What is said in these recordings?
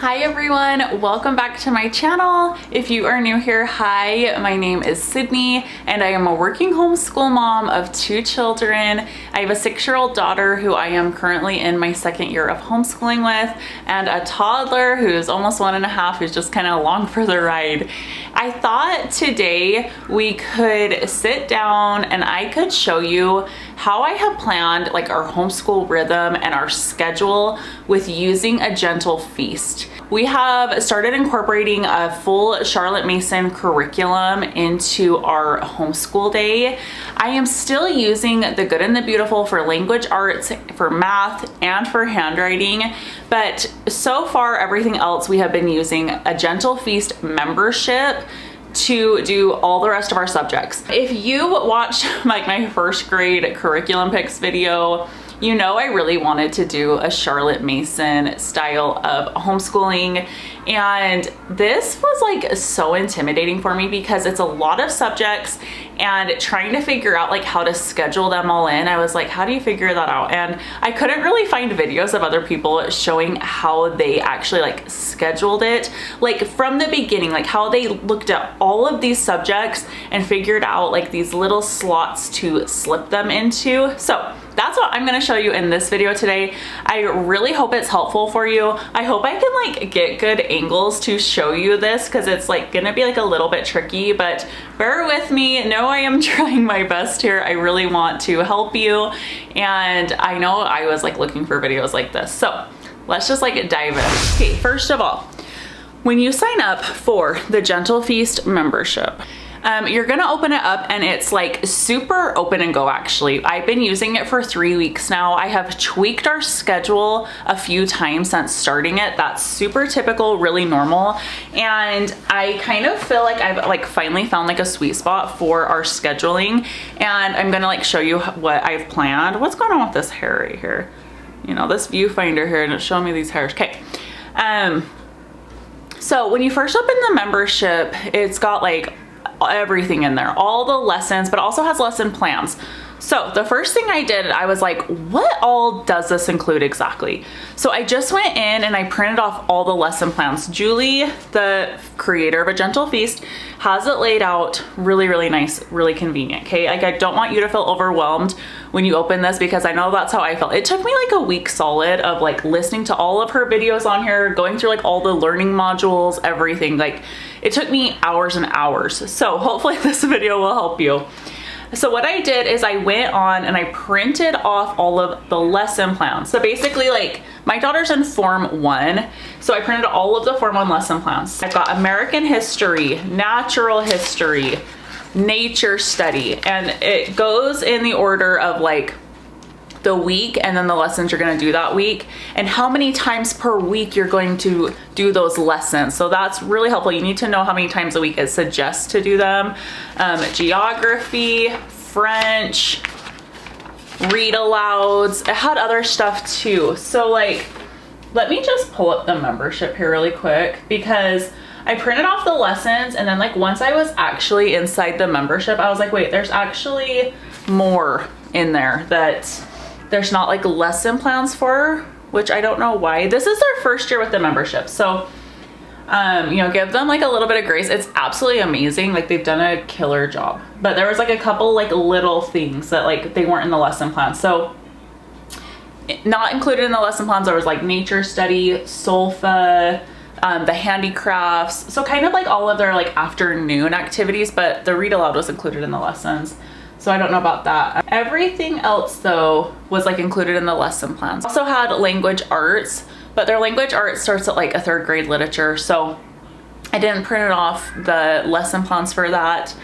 Hi everyone, welcome back to my channel. If you are new here, hi, my name is Sydney and I am a working homeschool mom of 2 children. I have a 6-year-old daughter who I am currently in my 2nd year of homeschooling with, and a toddler who's almost 1.5, who's just kind of along for the ride. I thought today we could sit down and I could show you how I have planned like our homeschool rhythm and our schedule with using a gentle feast. We have started incorporating a full Charlotte Mason curriculum into our homeschool day. I am still using the Good and the Beautiful for language arts, for math, and for handwriting, but so far everything else we have been using a Gentle Feast membership to do all the rest of our subjects. If you watched like my 1st grade curriculum picks video, you know I really wanted to do a Charlotte Mason style of homeschooling, and this was like so intimidating for me because it's a lot of subjects and trying to figure out like how to schedule them all in. I was like, how do you figure that out? And I couldn't really find videos of other people showing how they actually like scheduled it, like from the beginning, like how they looked at all of these subjects and figured out like these little slots to slip them into. So that's what I'm gonna show you in this video today. I really hope it's helpful for you. I hope I can like get good angles to show you this because it's like gonna be like a little bit tricky, but bear with me. Know I am trying my best here. I really want to help you, and I know I was like looking for videos like this. So let's just like dive in. Okay, first of all, when you sign up for the Gentle Feast membership, you're gonna open it up and it's like super open and go actually. I've been using it for 3 weeks now. I have tweaked our schedule a few times since starting it. That's super typical, really normal. And I kind of feel like I've like finally found like a sweet spot for our scheduling. And I'm gonna like show you what I've planned. What's going on with this hair right here? You know, this viewfinder here, and it's showing me these hairs. Okay. So when you first open the membership, it's got like everything in there, all the lessons, but also has lesson plans. So the first thing I did, I was like, what all does this include exactly? So I just went in and I printed off all the lesson plans. Julie, the creator of A Gentle Feast, has it laid out really, really nice, really convenient, okay? Like I don't want you to feel overwhelmed when you open this because I know that's how I felt. It took me like a week solid of like listening to all of her videos on here, going through like all the learning modules, everything. Like it took me hours and hours. So hopefully this video will help you. So what I did is I went on and I printed off all of the lesson plans. So basically like my daughter's in Form 1, so I printed all of the Form 1 lesson plans. I've got American history, natural history, nature study, and it goes in the order of like the week and then the lessons you're going to do that week and how many times per week you're going to do those lessons. So that's really helpful. You need to know how many times a week it suggests to do them. Geography, French, read alouds. It had other stuff too. So like, let me just pull up the membership here really quick because I printed off the lessons, and then like once I was actually inside the membership, I was like, wait, there's actually more in there that there's not like lesson plans for, which I don't know why. This is their 1st year with the membership. So, you know, give them like a little bit of grace. It's absolutely amazing. Like they've done a killer job, but there was like a couple like little things that like they weren't in the lesson plan. So not included in the lesson plans, there was like nature study, solfa, the handicrafts. So kind of like all of their like afternoon activities, but the read aloud was included in the lessons. So I don't know about that. Everything else though was like included in the lesson plans. Also had language arts, but their language arts starts at like a 3rd grade literature. So I didn't print it off the lesson plans for that.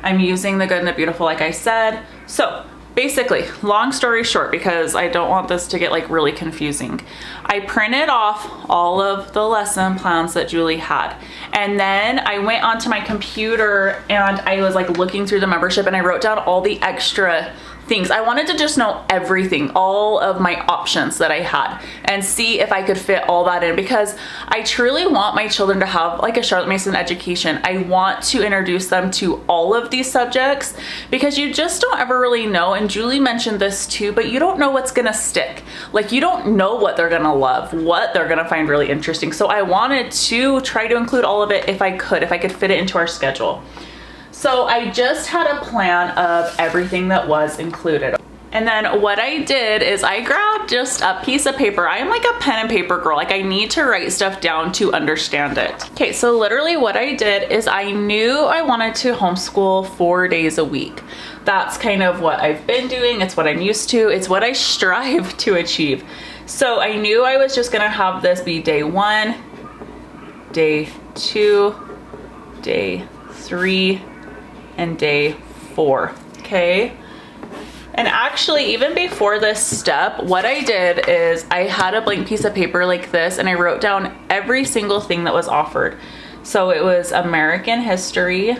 I'm using the Good and the Beautiful, like I said. So basically, long story short, because I don't want this to get like really confusing, I printed off all of the lesson plans that Julie had. And then I went onto my computer and I was like looking through the membership and I wrote down all the extra things. I wanted to just know everything, all of my options that I had, and see if I could fit all that in, because I truly want my children to have like a Charlotte Mason education. I want to introduce them to all of these subjects, because you just don't ever really know, and Julie mentioned this too, but you don't know what's gonna stick. Like, you don't know what they're gonna love, what they're gonna find really interesting. So I wanted to try to include all of it if I could fit it into our schedule. So I just had a plan of everything that was included. And then what I did is I grabbed just a piece of paper. I am like a pen and paper girl. Like, I need to write stuff down to understand it. Okay, so literally what I did is I knew I wanted to homeschool 4 days a week. That's kind of what I've been doing. It's what I'm used to. It's what I strive to achieve. So I knew I was just gonna have this be day 1, day 2, day 3, and day 4, okay? And actually, even before this step, what I did is I had a blank piece of paper like this, and I wrote down every single thing that was offered. So it was American history,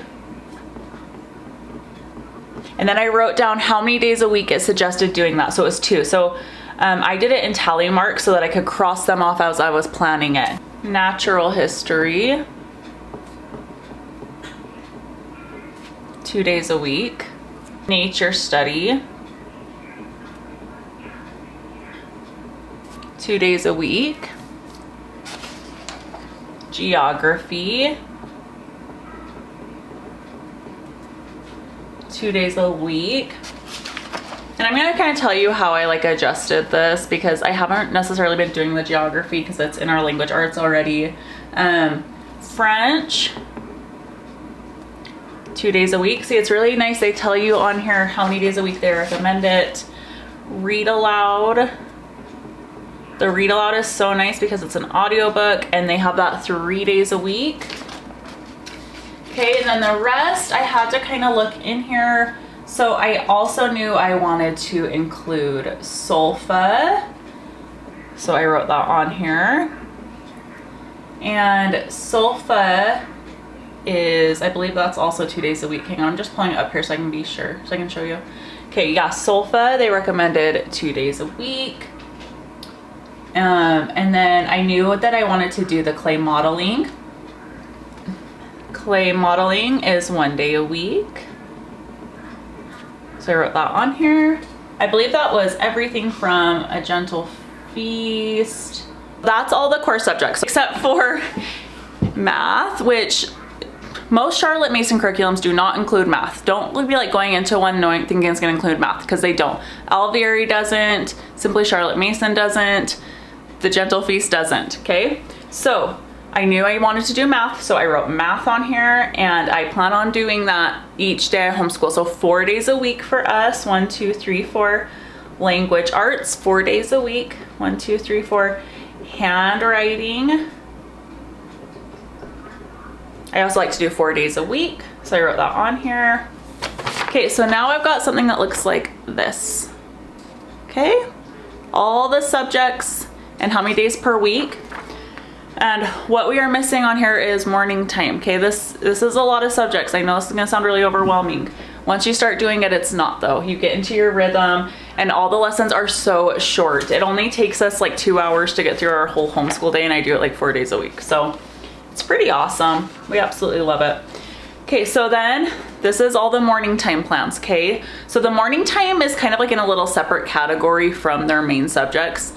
and then I wrote down how many days a week it suggested doing that. So it was 2. So I did it in tally marks so that I could cross them off as I was planning it. Natural history, 2 days a week. Nature study, 2 days a week. Geography, 2 days a week. And I'm gonna kind of tell you how I like adjusted this, because I haven't necessarily been doing the geography because it's in our language arts already. French, 2 days a week. See, it's really nice. They tell you on here how many days a week they recommend it. Read aloud. The read aloud is so nice because it's an audiobook, and they have that 3 days a week. Okay, and then the rest I had to kind of look in here. So I also knew I wanted to include Solfa. So I wrote that on here. And Solfa is, I believe that's also 2 days a week. Hang on, I'm just pulling it up here so I can be sure, so I can show you. Okay, yeah, Solfa, they recommended 2 days a week. And then I knew that I wanted to do the clay modeling. Clay modeling is 1 day a week. So I wrote that on here. I believe that was everything from A Gentle Feast. That's all the core subjects except for math, which most Charlotte Mason curriculums do not include math. Don't be like going into one knowing thinking it's going to include math, because they don't. Alvieri doesn't, Simply Charlotte Mason doesn't, The Gentle Feast doesn't, okay? So I knew I wanted to do math, so I wrote math on here, and I plan on doing that each day I homeschool. So 4 days a week for us, 1, 2, 3, 4. Language arts, 4 days a week, 1, 2, 3, 4. Handwriting, I also like to do 4 days a week, so I wrote that on here. Okay, so now I've got something that looks like this. Okay, all the subjects and how many days per week. And what we are missing on here is morning time. Okay, this is a lot of subjects. I know this is gonna sound really overwhelming. Once you start doing it, it's not though. You get into your rhythm, and all the lessons are so short. It only takes us like 2 hours to get through our whole homeschool day, and I do it like 4 days a week. So it's pretty awesome. We absolutely love it. Okay, so then this is all the morning time plans, okay? So the morning time is kind of like in a little separate category from their main subjects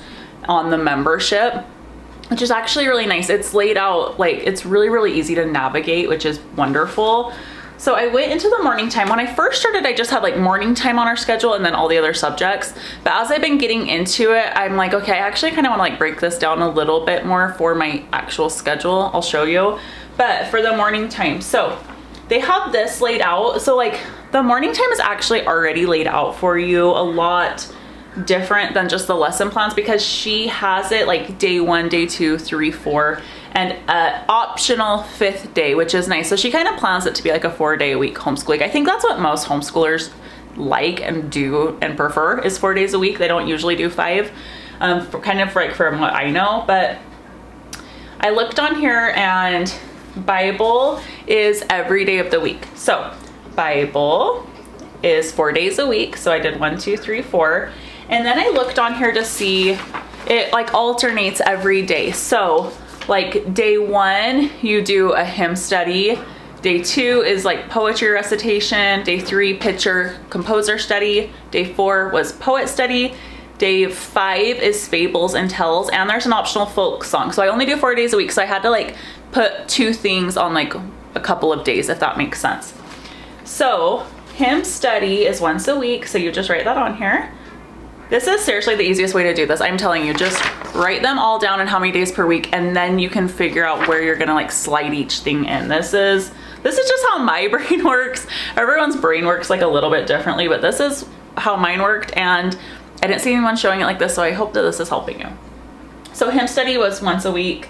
on the membership, which is actually really nice. It's laid out, like it's really, really easy to navigate, which is wonderful. So I went into the morning time. When I first started, I just had like morning time on our schedule and then all the other subjects. But as I've been getting into it, I'm like, okay, I actually kind of want to like break this down a little bit more for my actual schedule. I'll show you. But for the morning time, so they have this laid out. So like the morning time is actually already laid out for you a lot different than just the lesson plans, because she has it like day 1, day 2, 3, 4, and an optional 5th day, which is nice. So she kind of plans it to be like a 4-day-a-week homeschooling. I think that's what most homeschoolers like and do and prefer, is 4 days a week. They don't usually do 5, kind of like from what I know. But I looked on here, and Bible is every day of the week. So Bible is 4 days a week. So I did 1, 2, 3, 4. And then I looked on here to see it like alternates every day. So like day 1, you do a hymn study. Day 2 is like poetry recitation. Day 3, picture composer study. Day 4 was poet study. Day 5 is fables and tells, and there's an optional folk song. So I only do 4 days a week, so I had to like put 2 things on like a couple of days, if that makes sense. So hymn study is once a week, so you just write that on here. This is seriously the easiest way to do this. I'm telling you, just write them all down and how many days per week, and then you can figure out where you're gonna like slide each thing in. This is just how my brain works. Everyone's brain works like a little bit differently, but this is how mine worked, and I didn't see anyone showing it like this, so I hope that this is helping you. So hymn study was once a week.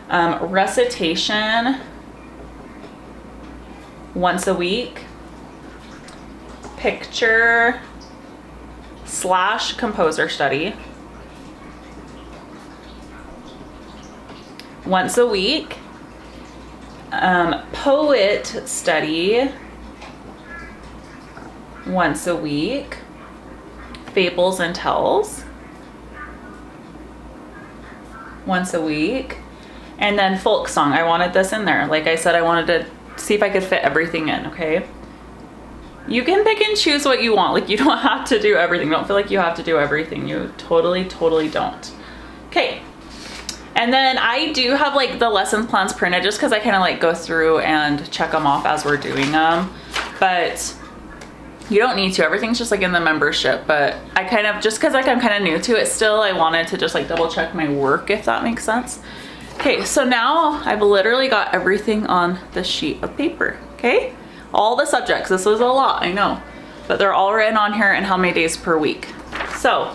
Recitation, once a week. Picture / composer study, once a week. Poet study, once a week. Fables and tells, once a week. And then folk song, I wanted this in there. Like I said, I wanted to see if I could fit everything in, okay? You can pick and choose what you want. Like you don't have to do everything. Don't feel like you have to do everything. You totally don't. Okay. And then I do have like the lesson plans printed just because I kind of like go through and check them off as we're doing them. But you don't need to. Everything's just like in the membership. But I kind of, just because like I'm kind of new to it still, I wanted to just like double check my work, if that makes sense. Okay, so now I've literally got everything on the sheet of paper, okay? All the subjects, this was a lot, I know, but they're all written on here and how many days per week. So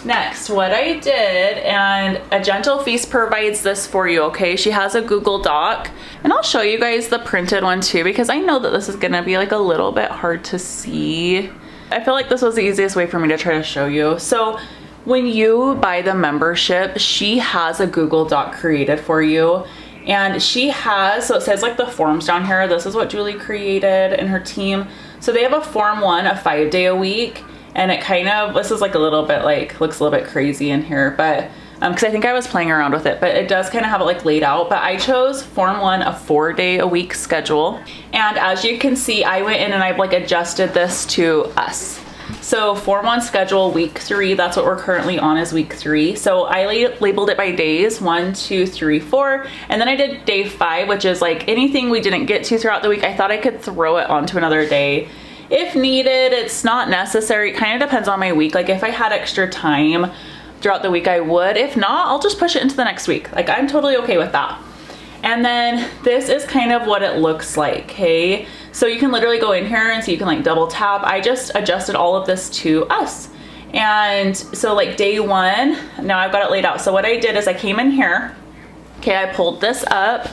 next, what I did, and A Gentle Feast provides this for you, okay? She has a Google Doc, and I'll show you guys the printed one too, because I know that this is gonna be like a little bit hard to see. I feel like this was the easiest way for me to try to show you. So when you buy the membership, she has a Google Doc created for you. And she has, so it says like the forms down here. This is what Julie created and her team. So they have a form 1, a 5-day a week. And it kind of, this is like a little bit like, looks a little bit crazy in here, but, cause I think I was playing around with it, but it does kind of have it like laid out. But I chose form 1, a 4-day a week schedule. And as you can see, I went in and I've like adjusted this to us. So form 1 schedule, week 3, that's what we're currently on, is week 3. So I labeled it by days, 1, 2, 3, 4. And then I did day 5, which is like anything we didn't get to throughout the week. I thought I could throw it onto another day if needed. It's not necessary. It kind of depends on my week. Like if I had extra time throughout the week, I would. If not, I'll just push it into the next week. Like I'm totally okay with that. And then this is kind of what it looks like, okay? So you can literally go in here and so you can like double tap. I just adjusted all of this to us. And so like day 1, now I've got it laid out. So what I did is I came in here, okay, I pulled this up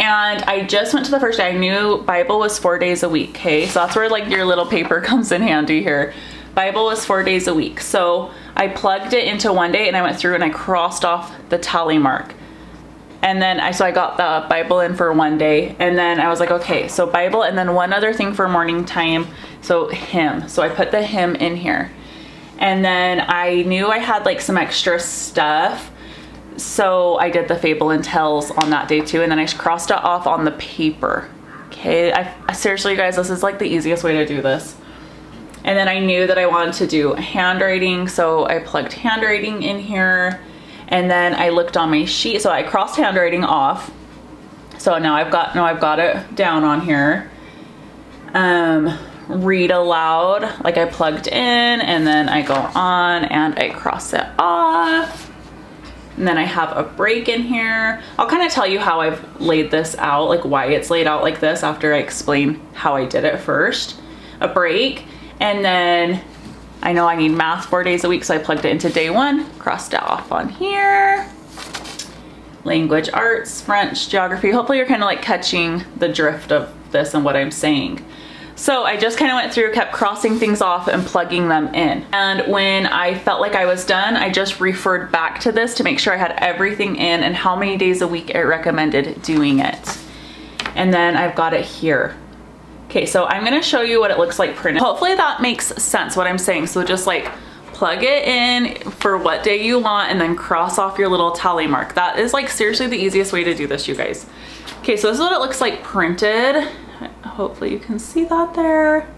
and I just went to the first day. I knew Bible was 4 days a week, okay? So that's where like your little paper comes in handy here. Bible was 4 days a week. So I plugged it into one day and I went through and I crossed off the tally mark. And then I got the Bible in for one day, and then I was like, okay, so Bible, and then one other thing for morning time, so hymn. So I put the hymn in here. And then I knew I had like some extra stuff, so I did the fable and tells on that day too, and then I crossed it off on the paper. Okay, I seriously, you guys, this is like the easiest way to do this. And then I knew that I wanted to do handwriting, so I plugged handwriting in here. And then I looked on my sheet, so I crossed handwriting off. So now I've got it down on here. Read aloud, like I plugged in, and then I go on and I cross it off. And then I have a break in here. I'll kind of tell you how I've laid this out, like why it's laid out like this after I explain how I did it first. A break, and then I know I need math 4 days a week, so I plugged it into day 1, crossed it off on here. Language arts, French, geography. Hopefully you're kind of like catching the drift of this and what I'm saying. So I just kind of went through, kept crossing things off and plugging them in. And when I felt like I was done, I just referred back to this to make sure I had everything in and how many days a week it recommended doing it. And then I've got it here. Okay, so I'm gonna show you what it looks like printed. Hopefully that makes sense what I'm saying. So just like plug it in for what day you want and then cross off your little tally mark. That is like seriously the easiest way to do this, you guys. Okay, so this is what it looks like printed. Hopefully you can see that there.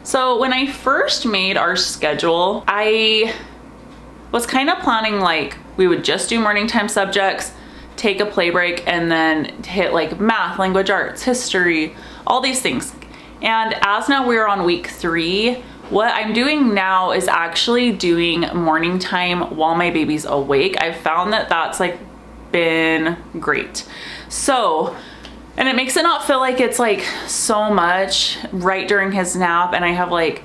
So when I first made our schedule, I was kind of planning like we would just do morning time subjects, take a play break, and then hit like math, language arts, history, all these things. And as now we're on week 3, what I'm doing now is actually doing morning time while my baby's awake. I've found that that's like been great. So, and it makes it not feel like it's like so much right during his nap and I have like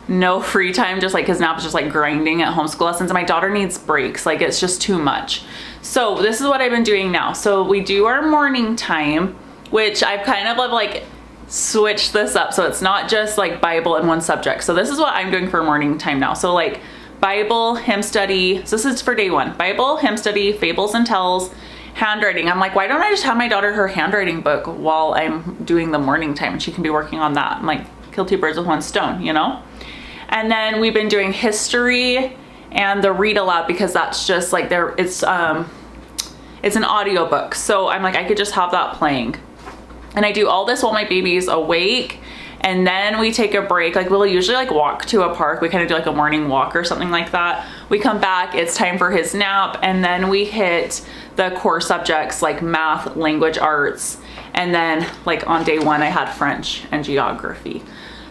no free time, just like his nap is just like grinding at homeschool lessons and my daughter needs breaks. Like it's just too much. So this is what I've been doing now. So we do our morning time, which I've kind of like switch this up so it's not just like Bible and one subject. So this is what I'm doing for morning time now. So like Bible, hymn study. So this is for day 1. Bible, hymn study, fables and tells, handwriting. I'm like, why don't I just have my daughter her handwriting book while I'm doing the morning time and she can be working on that. I'm like, kill 2 birds with 1 stone, you know? And then we've been doing history and the read aloud because that's just like it's an audio book. So I'm like, I could just have that playing. And I do all this while my baby's awake, and then we take a break. Like we'll usually like walk to a park. We kind of do like a morning walk or something like that. We come back, it's time for his nap, and then we hit the core subjects like math, language arts, and then like on day 1 I had French and geography.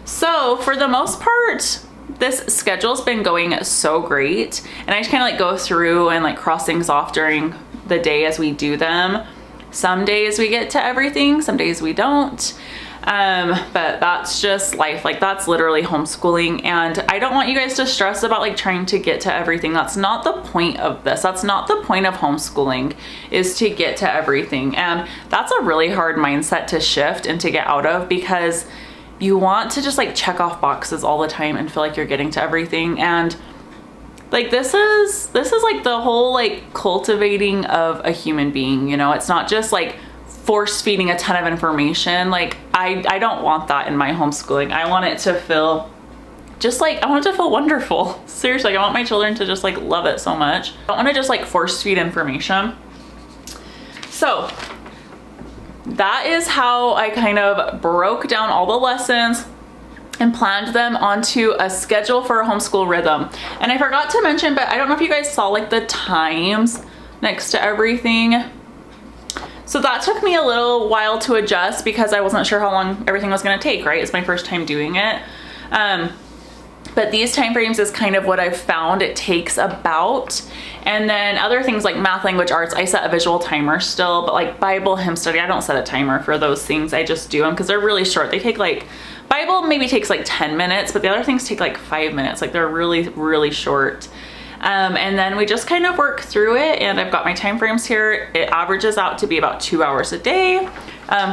So for the most part, this schedule's been going so great, and I just kind of like go through and like cross things off during the day as we do them. Some days we get to everything, some days we don't. But that's just life. Like that's literally homeschooling, and I don't want you guys to stress about like trying to get to everything. That's not the point of this. That's not the point of homeschooling, is to get to everything. And that's a really hard mindset to shift and to get out of, because you want to just like check off boxes all the time and feel like you're getting to everything. And like this is like the whole like cultivating of a human being, you know? It's not just like force feeding a ton of information. Like I don't want that in my homeschooling. I want it to feel just like, I want it to feel wonderful. Seriously, I want my children to just like love it so much. I don't want to just like force feed information. So that is how I kind of broke down all the lessons and planned them onto a schedule for a homeschool rhythm. And I forgot to mention, but I don't know if you guys saw like the times next to everything. So that took me a little while to adjust because I wasn't sure how long everything was gonna take, right? It's my first time doing it. But these time frames is kind of what I've found it takes about. And then other things like math, language arts, I set a visual timer still, but like Bible, hymn study, I don't set a timer for those things. I just do them because they're really short. They take like, Bible maybe takes like 10 minutes, but the other things take like 5 minutes. Like they're really, really short. And then we just kind of work through it, and I've got my time frames here. It averages out to be about 2 hours a day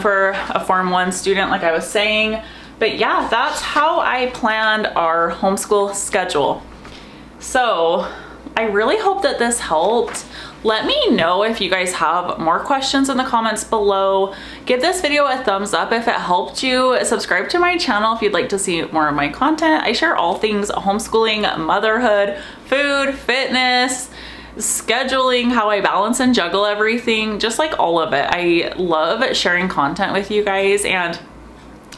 for a Form 1 student, like I was saying. But yeah, that's how I planned our homeschool schedule. So I really hope that this helped. Let me know if you guys have more questions in the comments below. Give this video a thumbs up if it helped you. Subscribe to my channel if you'd like to see more of my content. I share all things homeschooling, motherhood, food, fitness, scheduling, how I balance and juggle everything, just like all of it. I love sharing content with you guys, and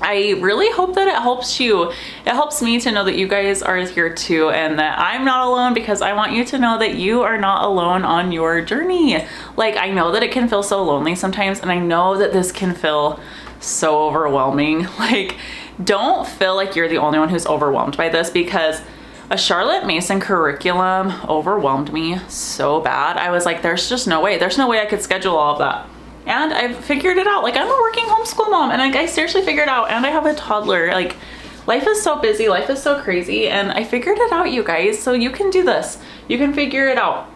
I really hope that it helps you. It helps me to know that you guys are here too, and that I'm not alone, because I want you to know that you are not alone on your journey. Like, I know that it can feel so lonely sometimes, and I know that this can feel so overwhelming. Like, don't feel like you're the only one who's overwhelmed by this, because a Charlotte Mason curriculum overwhelmed me so bad. I was like, there's just no way. There's no way I could schedule all of that. And I've figured it out. Like, I'm a working homeschool mom, and like I seriously figured it out, and I have a toddler. Like, life is so busy, life is so crazy, and I figured it out, you guys. So you can do this. You can figure it out.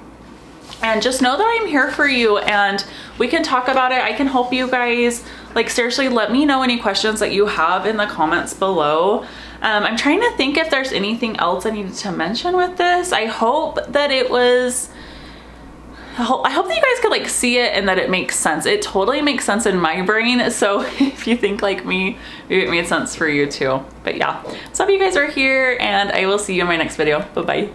And just know that I'm here for you, and we can talk about it. I can help you guys. Like, seriously, let me know any questions that you have in the comments below. I'm trying to think if there's anything else I needed to mention with this. I hope that it was I hope that you guys could like see it and that it makes sense. It totally makes sense in my brain. So if you think like me, maybe it made sense for you too. But yeah, so if you guys are here, and I will see you in my next video. Bye-bye.